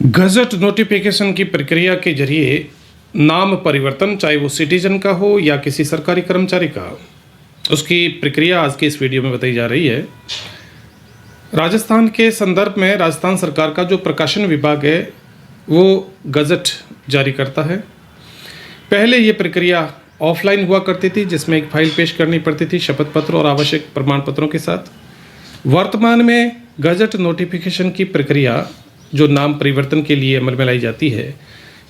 Gazette notification की प्रक्रिया के ज़रिए नाम परिवर्तन, चाहे वो सिटीज़न का हो या किसी सरकारी कर्मचारी का, उसकी प्रक्रिया आज की इस वीडियो में बताई जा रही है। राजस्थान के संदर्भ में राजस्थान सरकार का जो प्रकाशन विभाग है, वो गज़ट जारी करता है। पहले ये प्रक्रिया ऑफलाइन हुआ करती थी, जिसमें एक फ़ाइल पेश करनी पड़ती थी शपथ पत्र और आवश्यक प्रमाण पत्रों के साथ। वर्तमान में गज़ट नोटिफ़िकेशन की प्रक्रिया जो नाम परिवर्तन के लिए अमल में लाई जाती है,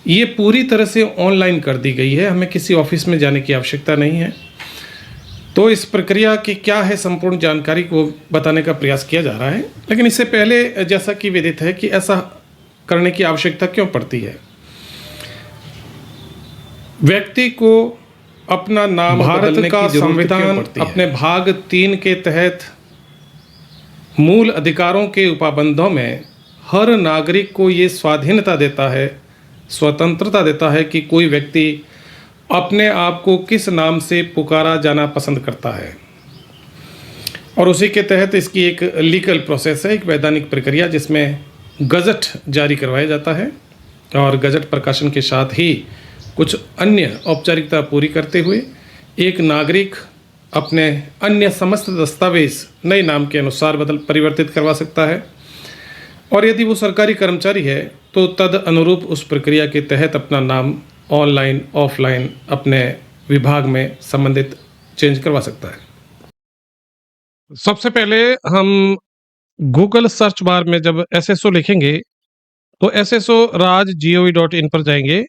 ये पूरी तरह से ऑनलाइन कर दी गई है। हमें किसी ऑफिस में जाने की आवश्यकता नहीं है। तो इस प्रक्रिया की क्या है संपूर्ण जानकारी को बताने का प्रयास किया जा रहा है। लेकिन इससे पहले जैसा कि विदित है कि ऐसा करने की आवश्यकता क्यों पड़ती है। व्यक्ति को अपना नाम भारत का संविधान अपने भाग 3 के तहत मूल अधिकारों के उपबंधों में हर नागरिक को ये स्वाधीनता देता है, स्वतंत्रता देता है कि कोई व्यक्ति अपने आप को किस नाम से पुकारा जाना पसंद करता है। और उसी के तहत इसकी एक लीगल प्रोसेस है, एक वैधानिक प्रक्रिया, जिसमें गज़ट जारी करवाया जाता है और गज़ट प्रकाशन के साथ ही कुछ अन्य औपचारिकता पूरी करते हुए एक नागरिक अपने अन्य समस्त दस्तावेज नए नाम के अनुसार परिवर्तित करवा सकता है। और यदि वो सरकारी कर्मचारी है तो तद अनुरूप उस प्रक्रिया के तहत अपना नाम ऑनलाइन ऑफलाइन अपने विभाग में संबंधित चेंज करवा सकता है। सबसे पहले हम गूगल सर्च बार में जब एसएसओ लिखेंगे तो sso.raj.gov.in पर जाएंगे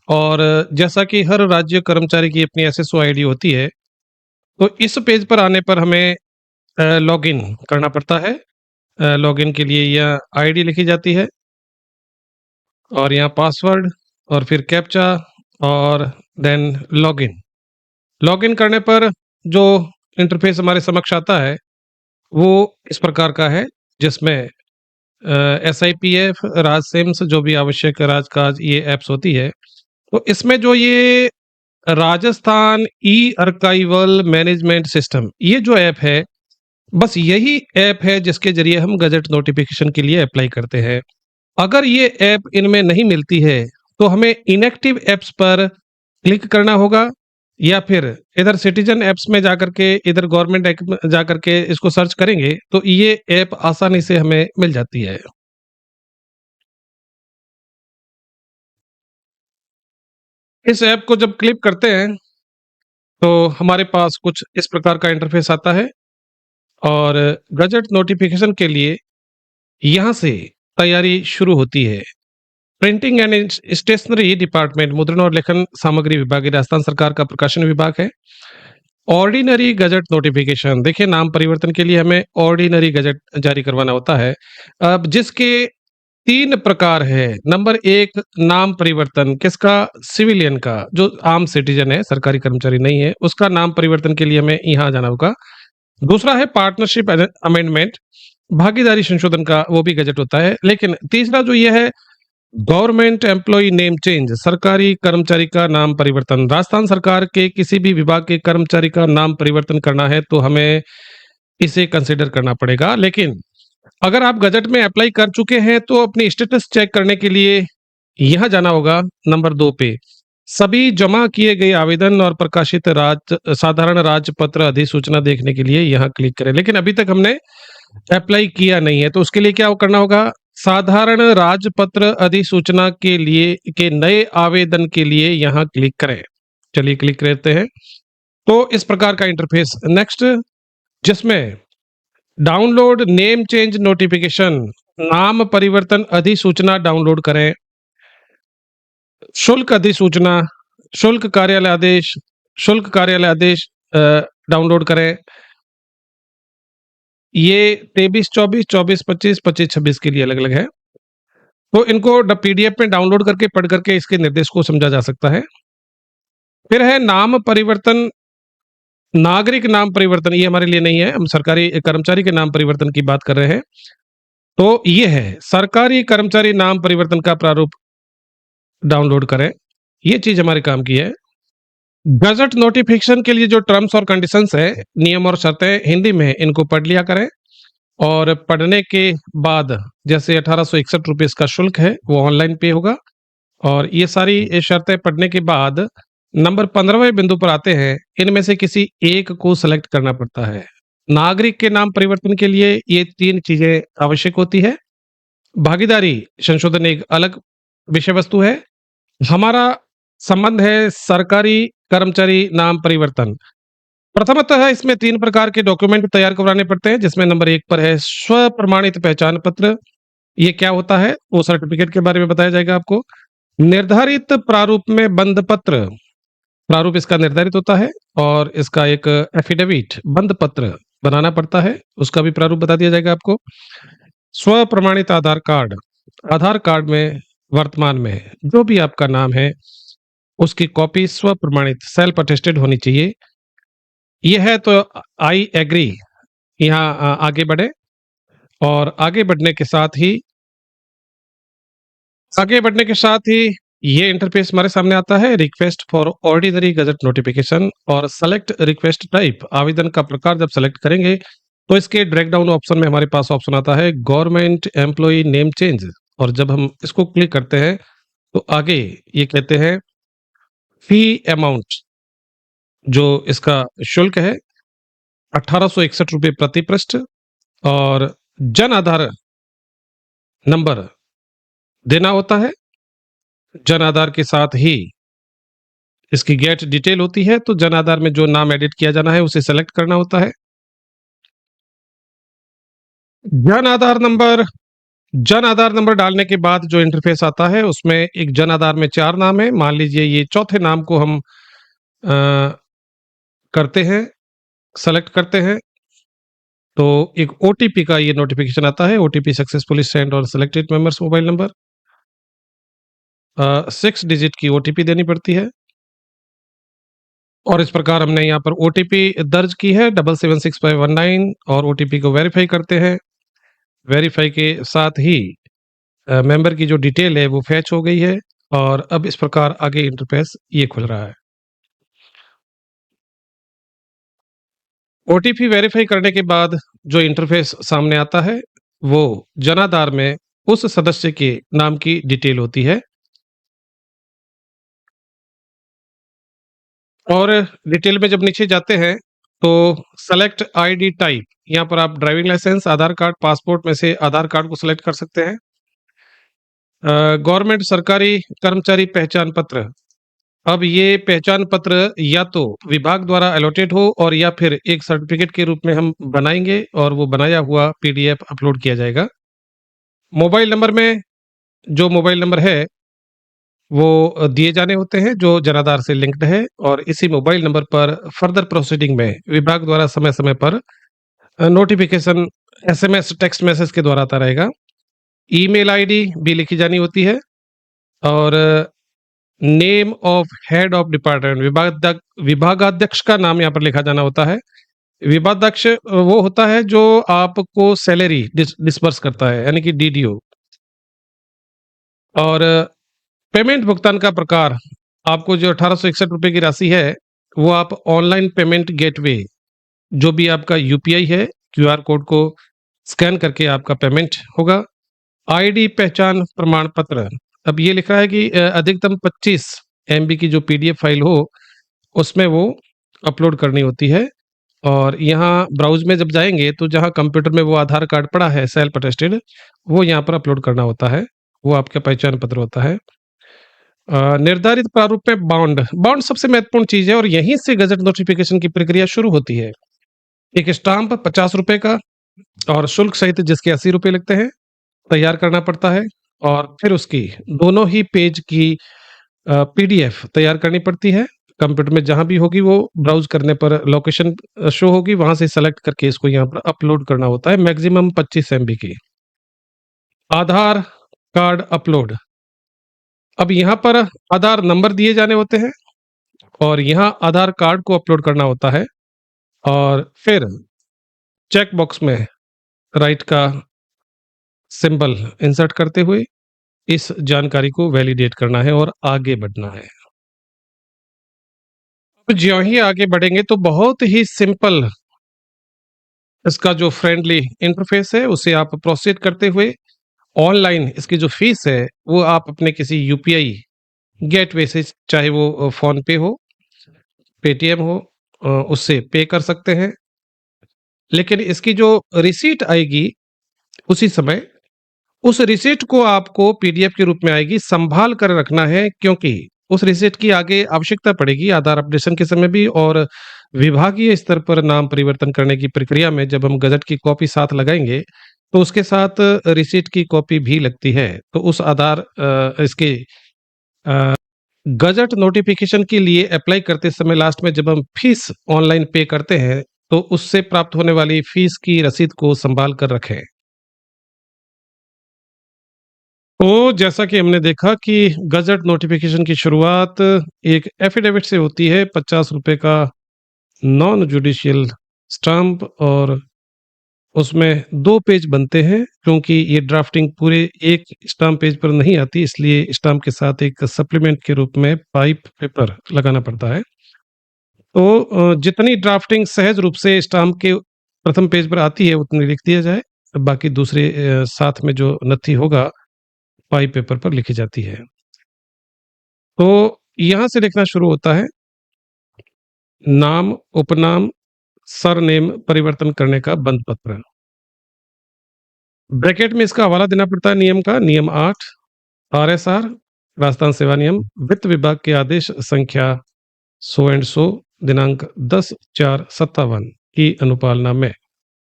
और जैसा कि हर राज्य कर्मचारी की अपनी एसएसओ आईडी होती है, तो इस पेज पर आने पर हमें लॉगिन करना पड़ता है। लॉगिन के लिए यह आईडी लिखी जाती है और यहाँ पासवर्ड और फिर कैप्चा और देन लॉगिन। लॉगिन करने पर जो इंटरफेस हमारे समक्ष आता है वो इस प्रकार का है, जिसमें SIPF, राजसिम्स, जो भी आवश्यक राजकाज ये ऐप्स होती है। तो इसमें जो ये राजस्थान ई आर्काइवल मैनेजमेंट सिस्टम, ये जो ऐप है, बस यही ऐप है जिसके जरिए हम गज़ट नोटिफिकेशन के लिए अप्लाई करते हैं। अगर ये ऐप इनमें नहीं मिलती है तो हमें इनएक्टिव ऐप्स पर क्लिक करना होगा या फिर इधर सिटीजन ऐप्स में जाकर के, इधर गवर्नमेंट ऐप में जाकर के इसको सर्च करेंगे तो ये ऐप आसानी से हमें मिल जाती है। इस ऐप को जब क्लिक करते हैं तो हमारे पास कुछ इस प्रकार का इंटरफेस आता है और गज़ट नोटिफिकेशन के लिए यहाँ से तैयारी शुरू होती है। प्रिंटिंग एंड स्टेशनरी डिपार्टमेंट, मुद्रण और लेखन सामग्री विभाग, ये राजस्थान सरकार का प्रकाशन विभाग है। ऑर्डिनरी गज़ट नोटिफिकेशन, देखिए नाम परिवर्तन के लिए हमें ऑर्डिनरी गज़ट जारी करवाना होता है। अब जिसके 3 प्रकार है। नंबर 1 नाम परिवर्तन किसका? सिविलियन का, जो आम सिटीजन है, सरकारी कर्मचारी नहीं है, उसका नाम परिवर्तन के लिए हमें यहाँ जाना होगा। दूसरा है पार्टनरशिप अमेंडमेंट, भागीदारी संशोधन का, वो भी गज़ट होता है। लेकिन तीसरा जो ये है गवर्नमेंट एम्प्लॉय नेम चेंज, सरकारी कर्मचारी का नाम परिवर्तन। राजस्थान सरकार के किसी भी विभाग के कर्मचारी का नाम परिवर्तन करना है तो हमें इसे कंसिडर करना पड़ेगा। लेकिन अगर आप गज़ट में अप्लाई कर चुके हैं तो अपनी स्टेटस चेक करने के लिए यहाँ जाना होगा नंबर 2 पे। सभी जमा किए गए आवेदन और प्रकाशित साधारण राजपत्र अधिसूचना देखने के लिए यहाँ क्लिक करें। लेकिन अभी तक हमने अप्लाई किया नहीं है तो उसके लिए क्या करना होगा? साधारण राजपत्र अधिसूचना के लिए के नए आवेदन के लिए यहाँ क्लिक करें। चलिए क्लिक करते हैं तो इस प्रकार का इंटरफेस नेक्स्ट, जिसमें डाउनलोड नेम चेंज नोटिफिकेशन, नाम परिवर्तन अधिसूचना डाउनलोड करें। शुल्क अधिसूचना, शुल्क कार्यालय आदेश डाउनलोड करें। ये 23-24, 24-25, 25-26 के लिए अलग अलग है। तो इनको PDF में डाउनलोड करके पढ़ करके इसके निर्देश को समझा जा सकता है। फिर है नाम परिवर्तन, नागरिक नाम परिवर्तन, ये हमारे लिए नहीं है, हम सरकारी कर्मचारी के नाम परिवर्तन की बात कर रहे हैं। तो ये है सरकारी कर्मचारी नाम परिवर्तन का प्रारूप डाउनलोड करें, ये चीज हमारे काम की है। गज़ट नोटिफिकेशन के लिए जो टर्म्स और कंडीशंस है, नियम और शर्तें, हिंदी में इनको पढ़ लिया करें और पढ़ने के बाद जैसे 1861 रुपये इसका शुल्क है, वो ऑनलाइन पे होगा। और ये सारी शर्तें पढ़ने के बाद नंबर 15वें बिंदु पर आते हैं, इनमें से किसी एक को सेलेक्ट करना पड़ता है। नागरिक के नाम परिवर्तन के लिए ये 3 चीज़ें आवश्यक होती है। भागीदारी संशोधन एक अलग विषय वस्तु है। हमारा संबंध है सरकारी कर्मचारी नाम परिवर्तन। प्रथमतः इसमें 3 प्रकार के डॉक्यूमेंट तैयार करवाने पड़ते हैं, जिसमें नंबर 1 पर है स्व-प्रमाणित पहचान पत्र। ये क्या होता है? वो सर्टिफिकेट के बारे में बताया जाएगा आपको। निर्धारित प्रारूप में बंध पत्र, प्रारूप इसका निर्धारित होता है और इसका एक एफिडेविट बंध पत्र बनाना पड़ता है, उसका भी प्रारूप बता दिया जाएगा आपको। स्व प्रमाणित आधार कार्ड, आधार कार्ड में वर्तमान में जो भी आपका नाम है उसकी कॉपी स्व प्रमाणित सेल्फ अटेस्टेड होनी चाहिए। यह है तो आई एग्री। यहाँ आगे बढ़े और आगे बढ़ने के साथ ही ये इंटरफेस हमारे सामने आता है। Request for ordinary gazette notification और सेलेक्ट रिक्वेस्ट टाइप, आवेदन का प्रकार जब सेलेक्ट करेंगे तो इसके ड्रैग डाउन ऑप्शन में हमारे पास ऑप्शन आता है गवर्नमेंट एम्प्लॉय नेम चेंज। और जब हम इसको क्लिक करते हैं तो आगे ये कहते हैं फी अमाउंट, जो इसका शुल्क है 1861 रुपये प्रति पृष्ठ, और जन आधार नंबर देना होता है। जन आधार के साथ ही इसकी गेट डिटेल होती है, तो जन आधार में जो नाम एडिट किया जाना है उसे सेलेक्ट करना होता है। जन आधार नंबर, जन आधार नंबर डालने के बाद जो इंटरफेस आता है उसमें एक जन आधार में 4 नाम है। मान लीजिए ये चौथे नाम को हम करते हैं, सेलेक्ट करते हैं तो एक ओटीपी का ये नोटिफिकेशन आता है, ओटीपी सक्सेसफुली सेंड और selected members mobile number. 6 digit की ओटीपी देनी पड़ती है और इस प्रकार हमने यहाँ पर ओटीपी दर्ज की है 776519 और ओटीपी को वेरीफाई करते हैं। वेरीफाई के साथ ही मेंबर की जो डिटेल है वो फैच हो गई है और अब इस प्रकार आगे इंटरफेस ये खुल रहा है। ओटीपी वेरीफाई करने के बाद जो इंटरफेस सामने आता है वो जनाधार में उस सदस्य के नाम की डिटेल होती है और डिटेल में जब नीचे जाते हैं तो सेलेक्ट आईडी टाइप, यहाँ पर आप ड्राइविंग लाइसेंस, आधार कार्ड, पासपोर्ट में से आधार कार्ड को सेलेक्ट कर सकते हैं। गवर्नमेंट सरकारी कर्मचारी पहचान पत्र, अब ये पहचान पत्र या तो विभाग द्वारा अलॉटेड हो और या फिर एक सर्टिफिकेट के रूप में हम बनाएंगे और वो बनाया हुआ पीडीएफ अपलोड किया जाएगा। मोबाइल नंबर में जो मोबाइल नंबर है वो दिए जाने होते हैं जो जनाधार से लिंक्ड है और इसी मोबाइल नंबर पर फर्दर प्रोसीडिंग में विभाग द्वारा समय समय पर नोटिफिकेशन एसएमएस टेक्स्ट मैसेज के द्वारा आता रहेगा। ईमेल आईडी भी लिखी जानी होती है और name of head of department, विभागाध्यक्ष का नाम यहाँ पर लिखा जाना होता है। विभागाध्यक्ष वो होता है जो आपको सैलरी डिस्पर्स करता है, यानी कि डीडीओ। और पेमेंट भुगतान का प्रकार, आपको जो 1861 रुपये की राशि है वो आप ऑनलाइन पेमेंट गेटवे, जो भी आपका यूपीआई है, क्यूआर कोड को स्कैन करके आपका पेमेंट होगा। आईडी पहचान प्रमाण पत्र, अब ये लिखा है कि अधिकतम 25 एमबी की जो पीडीएफ फाइल हो उसमें वो अपलोड करनी होती है। और यहाँ ब्राउज में जब जाएंगे तो जहाँ कंप्यूटर में वो आधार कार्ड पड़ा है सेल्फ अटेस्टेड, वो यहाँ पर अपलोड करना होता है, वो आपका पहचान पत्र होता है। निर्धारित प्रारूप में बॉन्ड, बॉन्ड सबसे महत्वपूर्ण चीज है और यहीं से गजट नोटिफिकेशन की प्रक्रिया शुरू होती है। एक स्टाम्प 50 रुपए का और शुल्क सहित जिसके 80 रुपए लगते हैं तैयार करना पड़ता है और फिर उसकी दोनों ही पेज की पीडीएफ तैयार करनी पड़ती है। कंप्यूटर में जहां भी होगी वो ब्राउज करने पर लोकेशन शो होगी, वहां से सेलेक्ट करके इसको यहाँ पर अपलोड करना होता है, मैक्सिमम 25 एमबी की। आधार कार्ड अपलोड, अब यहाँ पर आधार नंबर दिए जाने होते हैं और यहाँ आधार कार्ड को अपलोड करना होता है और फिर चेक बॉक्स में राइट का सिंबल इंसर्ट करते हुए इस जानकारी को वैलिडेट करना है और आगे बढ़ना है। अब ज्यों ही आगे बढ़ेंगे तो बहुत ही सिंपल इसका जो फ्रेंडली इंटरफेस है उसे आप प्रोसीड करते हुए ऑनलाइन इसकी जो फीस है वो आप अपने किसी यूपीआई गेटवे से, चाहे वो फोन पे हो, पेटीएम हो, उससे पे कर सकते हैं। लेकिन इसकी जो रिसीट आएगी उसी समय, उस रिसीट को आपको पीडीएफ के रूप में आएगी, संभाल कर रखना है, क्योंकि उस रिसीट की आगे आवश्यकता पड़ेगी आधार अपडेशन के समय भी, और विभागीय स्तर पर नाम परिवर्तन करने की प्रक्रिया में जब हम गजट की कॉपी साथ लगाएंगे तो उसके साथ रिसीट की कॉपी भी लगती है। तो उस आधार इसके गजट नोटिफिकेशन के लिए अप्लाई करते समय लास्ट में जब हम फीस ऑनलाइन पे करते हैं तो उससे प्राप्त होने वाली फीस की रसीद को संभाल कर रखें। तो जैसा कि हमने देखा कि गजट नोटिफिकेशन की शुरुआत एक एफिडेविट से होती है, 50 रुपए का नॉन जुडिशियल स्टाम्प, और उसमें 2 पेज बनते हैं। क्योंकि ये ड्राफ्टिंग पूरे एक स्टाम्प पेज पर नहीं आती, इसलिए स्टाम्प के साथ एक सप्लीमेंट के रूप में पाइप पेपर लगाना पड़ता है। तो जितनी ड्राफ्टिंग सहज रूप से स्टाम्प के प्रथम पेज पर आती है उतनी लिख दिया जाए, बाकी दूसरे साथ में जो नथी होगा पाइप पेपर पर लिखी जाती है। तो यहाँ से लिखना शुरू होता है नाम, उपनाम, सरनेम परिवर्तन करने का बंद पत्र। ब्रैकेट में इसका हवाला देना पड़ता है नियम का, नियम 8 आरएसआर राजस्थान सेवा नियम, वित्त विभाग के आदेश संख्या सो एंड सो दिनांक 10/4/57 की अनुपालना में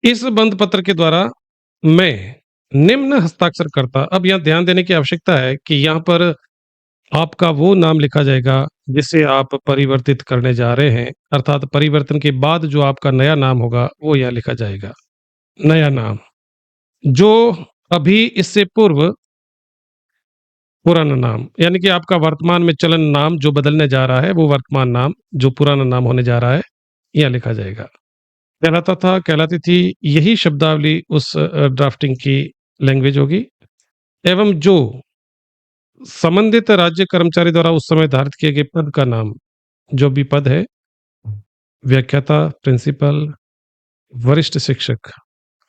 इस बंद पत्र के द्वारा मैं निम्न हस्ताक्षर करता। अब यहाँ ध्यान देने की आवश्यकता है कि यहाँ पर आपका वो नाम लिखा जाएगा जिसे आप परिवर्तित करने जा रहे हैं, अर्थात परिवर्तन के बाद जो आपका नया नाम होगा वो यहाँ लिखा जाएगा। नया नाम जो अभी इससे पूर्व पुराना नाम, यानी कि आपका वर्तमान में चलन नाम जो बदलने जा रहा है वो वर्तमान नाम जो पुराना नाम होने जा रहा है यहाँ लिखा जाएगा। कहलाता था, कहलाती थी, यही शब्दावली उस ड्राफ्टिंग की लैंग्वेज होगी। एवं जो संबंधित राज्य कर्मचारी द्वारा उस समय धारित किए गए पद का नाम, जो भी पद है, व्याख्याता, प्रिंसिपल, वरिष्ठ शिक्षक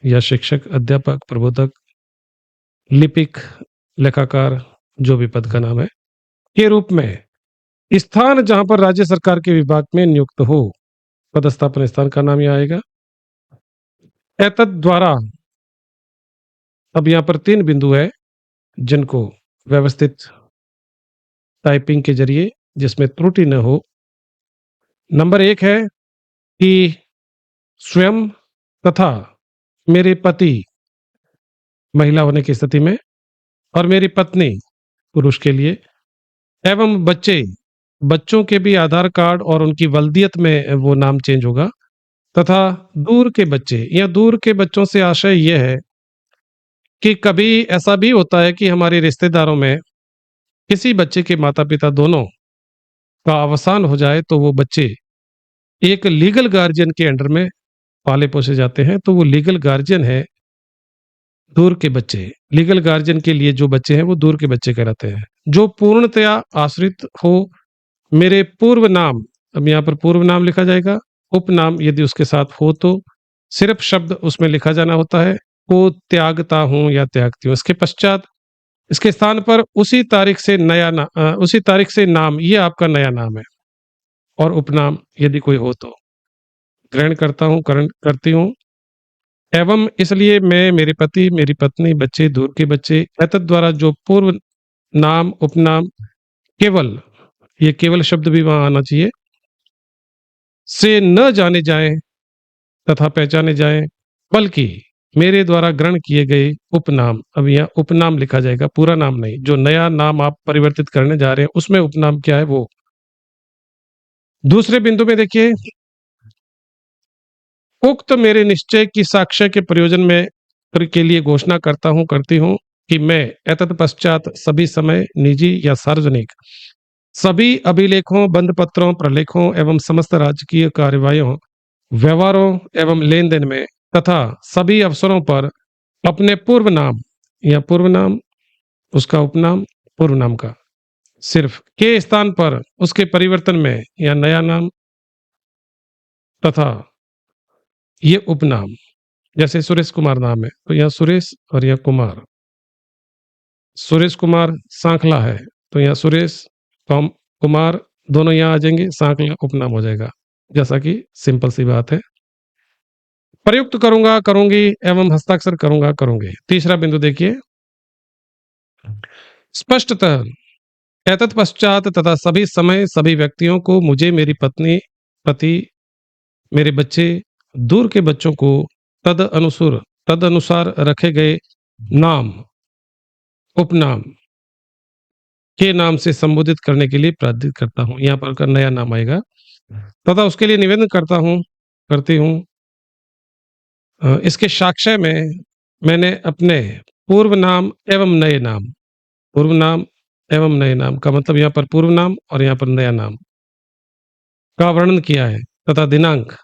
या शिक्षक, अध्यापक, प्रबोधक, लिपिक, लेखाकार, जो भी पद का नाम है, के रूप में स्थान जहां पर राज्य सरकार के विभाग में नियुक्त हो, पदस्थापन स्थान का नाम यहाँ आएगा। एतद द्वारा, अब यहाँ पर 3 बिंदु है जिनको व्यवस्थित टाइपिंग के जरिए जिसमें त्रुटि न हो। नंबर 1 है कि स्वयं तथा मेरे पति महिला होने की स्थिति में और मेरी पत्नी पुरुष के लिए, एवं बच्चे, बच्चों के भी आधार कार्ड और उनकी वल्दियत में वो नाम चेंज होगा, तथा दूर के बच्चे या दूर के बच्चों से आशय यह है कि कभी ऐसा भी होता है कि हमारे रिश्तेदारों में किसी बच्चे के माता पिता दोनों का अवसान हो जाए तो वो बच्चे एक लीगल गार्जियन के अंडर में पाले पोसे जाते हैं। तो वो लीगल गार्जियन है दूर के बच्चे। लीगल गार्जियन के लिए जो बच्चे हैं वो दूर के बच्चे कहलाते हैं। जो पूर्णतया आश्रित हो, मेरे पूर्व नाम, अब यहाँ पर पूर्व नाम लिखा जाएगा, उपनाम यदि उसके साथ हो तो सिर्फ शब्द उसमें लिखा जाना होता है, को त्यागता हूं या त्यागती हूं। इसके पश्चात इसके स्थान पर उसी तारीख से उसी तारीख से नाम, ये आपका नया नाम है, और उपनाम यदि कोई हो तो ग्रहण करता हूं, करती हूं। एवं इसलिए मैं, मेरे पति, मेरी पत्नी, बच्चे, दूर के बच्चे, एतद द्वारा जो पूर्व नाम, उपनाम, केवल, ये केवल शब्द भी वहां आना चाहिए, से न जाने जाएं तथा पहचाने जाएं, बल्कि मेरे द्वारा ग्रहण किए गए उपनाम, अब यहाँ उपनाम लिखा जाएगा, पूरा नाम नहीं। जो नया नाम आप परिवर्तित करने जा रहे हैं उसमें उपनाम क्या है वो। दूसरे बिंदु में देखिए, उक्त मेरे निश्चय की साक्ष्य के प्रयोजन में के लिए घोषणा करता हूं, करती हूं कि मैं एतत् पश्चात सभी समय निजी या सार्वजनिक सभी अभिलेखों, बंद पत्रों, प्रलेखों एवं समस्त राजकीय कार्यवाहियों, व्यवहारों एवं लेन देन में तथा सभी अवसरों पर अपने पूर्व नाम या पूर्व नाम, उसका उपनाम, पूर्व नाम का सिर्फ के स्थान पर उसके परिवर्तन में या नया नाम तथा ये उपनाम जैसे सुरेश कुमार नाम है तो यहाँ सुरेश और यहाँ कुमार। सुरेश कुमार सांखला है तो यहाँ सुरेश कुमार दोनों यहाँ आ जाएंगे, सांखला उपनाम हो जाएगा, जैसा कि सिंपल सी बात है। प्रयुक्त करूंगा, करूंगी एवं हस्ताक्षर करूंगा, करूंगे। तीसरा बिंदु देखिए, स्पष्टतः एतत् पश्चात तथा सभी समय सभी व्यक्तियों को मुझे, मेरी पत्नी, पति, मेरे बच्चे, दूर के बच्चों को तद अनुसार रखे गए नाम, उपनाम के नाम से संबोधित करने के लिए प्रार्थित करता हूं। यहां पर नया नाम आएगा। तथा उसके लिए निवेदन करती हूं इसके साक्ष्य में मैंने अपने पूर्व नाम एवं नए नाम, पूर्व नाम एवं नए नाम का मतलब यहाँ पर पूर्व नाम और यहाँ पर नया नाम का वर्णन किया है, तथा दिनांक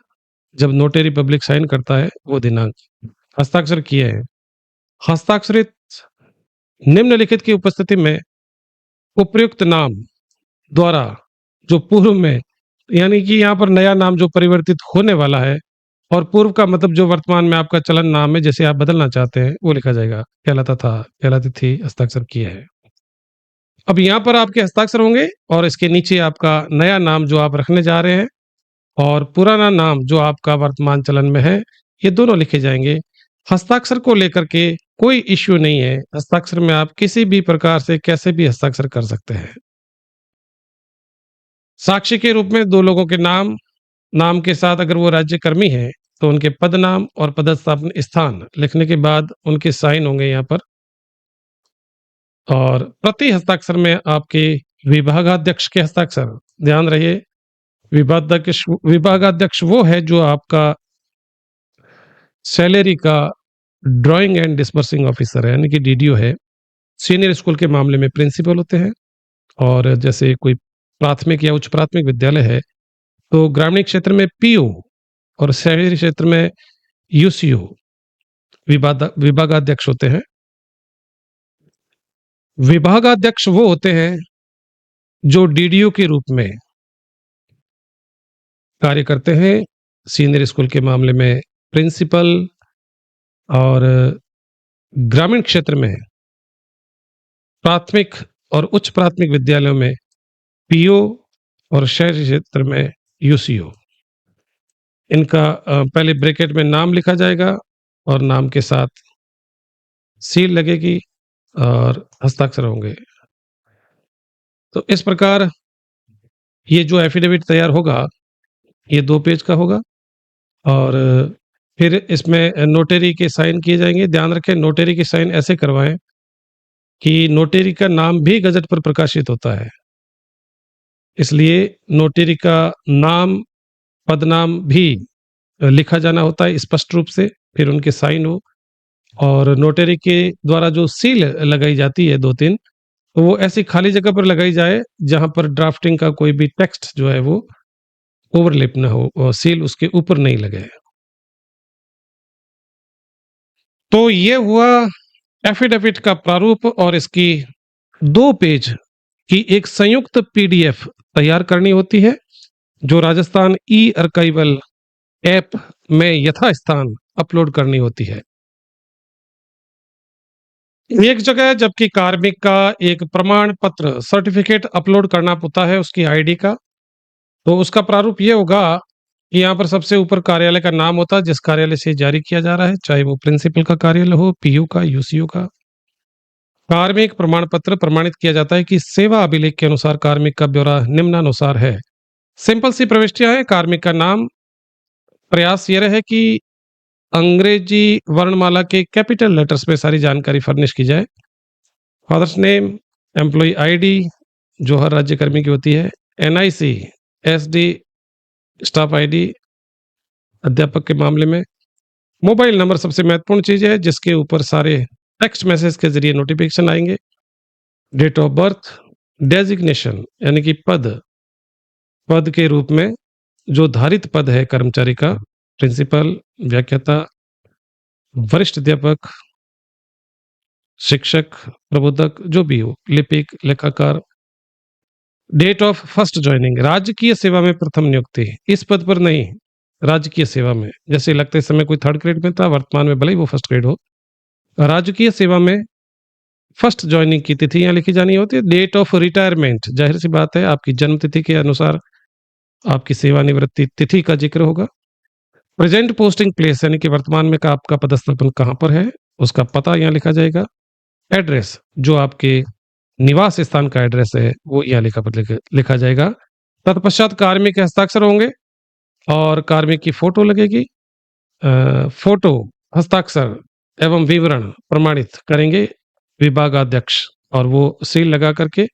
जब नोटरी पब्लिक साइन करता है वो दिनांक हस्ताक्षर किए हैं। हस्ताक्षरित निम्नलिखित की उपस्थिति में उपयुक्त नाम द्वारा जो पूर्व में, यानी कि यहाँ पर नया नाम जो परिवर्तित होने वाला है और पूर्व का मतलब जो वर्तमान में आपका चलन नाम है, जैसे आप बदलना चाहते हैं वो लिखा जाएगा। कहलाता था, कहलाती थी, हस्ताक्षर किए हैं। अब यहाँ पर आपके हस्ताक्षर होंगे और इसके नीचे आपका नया नाम जो आप रखने जा रहे हैं और पुराना नाम जो आपका वर्तमान चलन में है, ये दोनों लिखे जाएंगे। हस्ताक्षर को लेकर के कोई इश्यू नहीं है। हस्ताक्षर में आप किसी भी प्रकार से कैसे भी हस्ताक्षर कर सकते हैं। साक्षी के रूप में दो लोगों के नाम के साथ अगर वो राज्यकर्मी है तो उनके पद नाम और पदस्थापन स्थान लिखने के बाद उनके साइन होंगे यहाँ पर। और प्रति हस्ताक्षर में आपके विभागाध्यक्ष के हस्ताक्षर, ध्यान रहिए, विभागाध्यक्ष वो है जो आपका सैलरी का ड्राइंग एंड डिस्बर्सिंग ऑफिसर है, यानी कि डीडीओ है। सीनियर स्कूल के मामले में प्रिंसिपल होते हैं, और जैसे कोई प्राथमिक या उच्च प्राथमिक विद्यालय है तो ग्रामीण क्षेत्र में पीओ और शहरी क्षेत्र में यूसीओ विभागाध्यक्ष होते हैं। विभागाध्यक्ष वो होते हैं जो डीडीओ के रूप में कार्य करते हैं। सीनियर स्कूल के मामले में प्रिंसिपल, और ग्रामीण क्षेत्र में प्राथमिक और उच्च प्राथमिक विद्यालयों में पीओ और शहरी क्षेत्र में यूसीओ। इनका पहले ब्रैकेट में नाम लिखा जाएगा और नाम के साथ सील लगेगी और हस्ताक्षर होंगे। तो इस प्रकार ये जो एफिडेविट तैयार होगा ये 2 पेज का होगा, और फिर इसमें नोटरी के साइन किए जाएंगे। ध्यान रखें, नोटरी के साइन ऐसे करवाएं कि नोटरी का नाम भी गजट पर प्रकाशित होता है, इसलिए नोटरी का नाम, पदनाम भी लिखा जाना होता है स्पष्ट रूप से, फिर उनके साइन हो। और नोटरी के द्वारा जो सील लगाई जाती है 2-3, तो वो ऐसी खाली जगह पर लगाई जाए जहां पर ड्राफ्टिंग का कोई भी टेक्स्ट जो है वो ओवरलैप ना हो और सील उसके ऊपर नहीं लगे। तो ये हुआ एफिडेविट का प्रारूप, और इसकी 2 पेज की एक संयुक्त पीडीएफ तैयार करनी होती है जो राजस्थान ई आर्काइवल ऐप में यथास्थान अपलोड करनी होती है एक जगह, जबकि कार्मिक का एक प्रमाण पत्र सर्टिफिकेट अपलोड करना होता है उसकी आईडी का। तो उसका प्रारूप ये होगा कि यहाँ पर सबसे ऊपर कार्यालय का नाम होता है जिस कार्यालय से जारी किया जा रहा है, चाहे वो प्रिंसिपल का कार्यालय हो, पीयू का, यूसीयू का। कार्मिक प्रमाण पत्र प्रमाणित किया जाता है कि सेवा अभिलेख के अनुसार कार्मिक का ब्यौरा निम्नानुसार है। सिंपल सी प्रविष्टियां है। कार्मिक का नाम, प्रयास ये रहे कि अंग्रेजी वर्णमाला के कैपिटल लेटर्स में सारी जानकारी फर्निश की जाए। फादर्स नेम, एम्प्लॉय आईडी जो हर राज्यकर्मी की होती है, एनआईसी, एसडी, स्टाफ आईडी अध्यापक के मामले में, मोबाइल नंबर सबसे महत्वपूर्ण चीज है जिसके ऊपर सारे टेक्स्ट मैसेज के जरिए नोटिफिकेशन आएंगे। डेट ऑफ बर्थ, डेजिग्नेशन यानी कि पद के रूप में जो धारित पद है कर्मचारी का, प्रिंसिपल, व्याख्याता, वरिष्ठ अध्यापक, शिक्षक, प्रबोधक, जो भी हो, लिपिक, लेखाकार। डेट ऑफ फर्स्ट ज्वाइनिंग, राजकीय सेवा में प्रथम नियुक्ति, इस पद पर नहीं, राजकीय सेवा में, जैसे लगते समय कोई थर्ड ग्रेड में था, वर्तमान में भले ही वो फर्स्ट ग्रेड हो, राजकीय सेवा में फर्स्ट जॉइनिंग की तिथि यहाँ लिखी जानी होती है। डेट ऑफ रिटायरमेंट, जाहिर सी बात है आपकी जन्म तिथि के अनुसार आपकी सेवानिवृत्ति तिथि का जिक्र होगा। प्रेजेंट पोस्टिंग प्लेस यानी कि वर्तमान में का आपका पदस्थापन कहाँ पर है, उसका पता यहाँ लिखा जाएगा। एड्रेस, जो आपके निवास स्थान का एड्रेस है, वो यहाँ लिखा जाएगा। तत्पश्चात कार्मिक के हस्ताक्षर होंगे और कार्मिक की फोटो लगेगी। फोटो, हस्ताक्षर एवं विवरण प्रमाणित करेंगे विभागाध्यक्ष, और वो सील लगा करके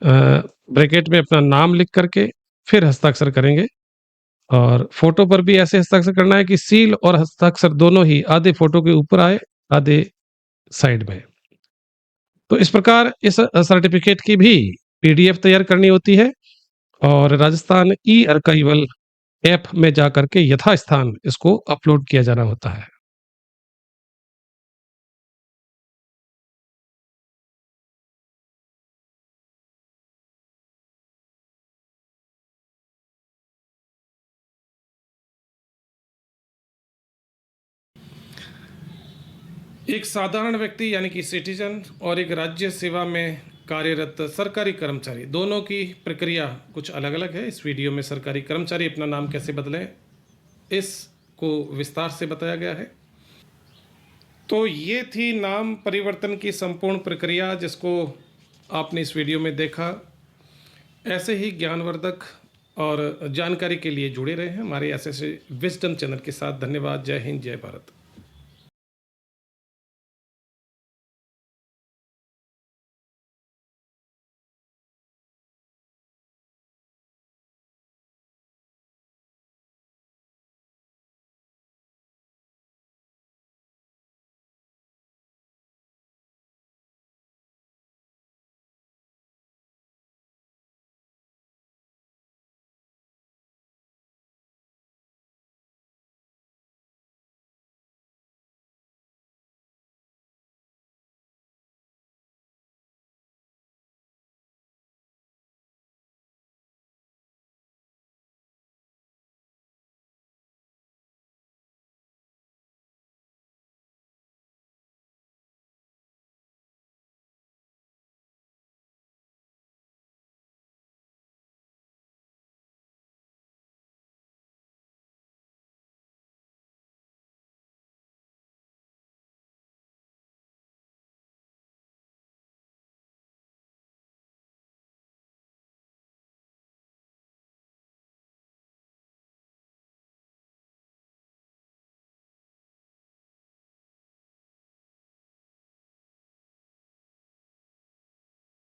ब्रैकेट में अपना नाम लिख करके फिर हस्ताक्षर करेंगे। और फोटो पर भी ऐसे हस्ताक्षर करना है कि सील और हस्ताक्षर दोनों ही आधे फोटो के ऊपर आए, आधे साइड में। तो इस प्रकार इस सर्टिफिकेट की भी पीडीएफ तैयार करनी होती है और राजस्थान ई आर्काइवल ऐप में जाकर के यथास्थान इसको अपलोड किया जाना होता है। एक साधारण व्यक्ति यानी कि सिटीजन और एक राज्य सेवा में कार्यरत सरकारी कर्मचारी, दोनों की प्रक्रिया कुछ अलग अलग है। इस वीडियो में सरकारी कर्मचारी अपना नाम कैसे बदलें, इसको विस्तार से बताया गया है। तो ये थी नाम परिवर्तन की संपूर्ण प्रक्रिया, जिसको आपने इस वीडियो में देखा। ऐसे ही ज्ञानवर्धक और जानकारी के लिए जुड़े रहे हैं हमारे ऐसे विजडम चैनल के साथ। धन्यवाद। जय हिंद, जय भारत।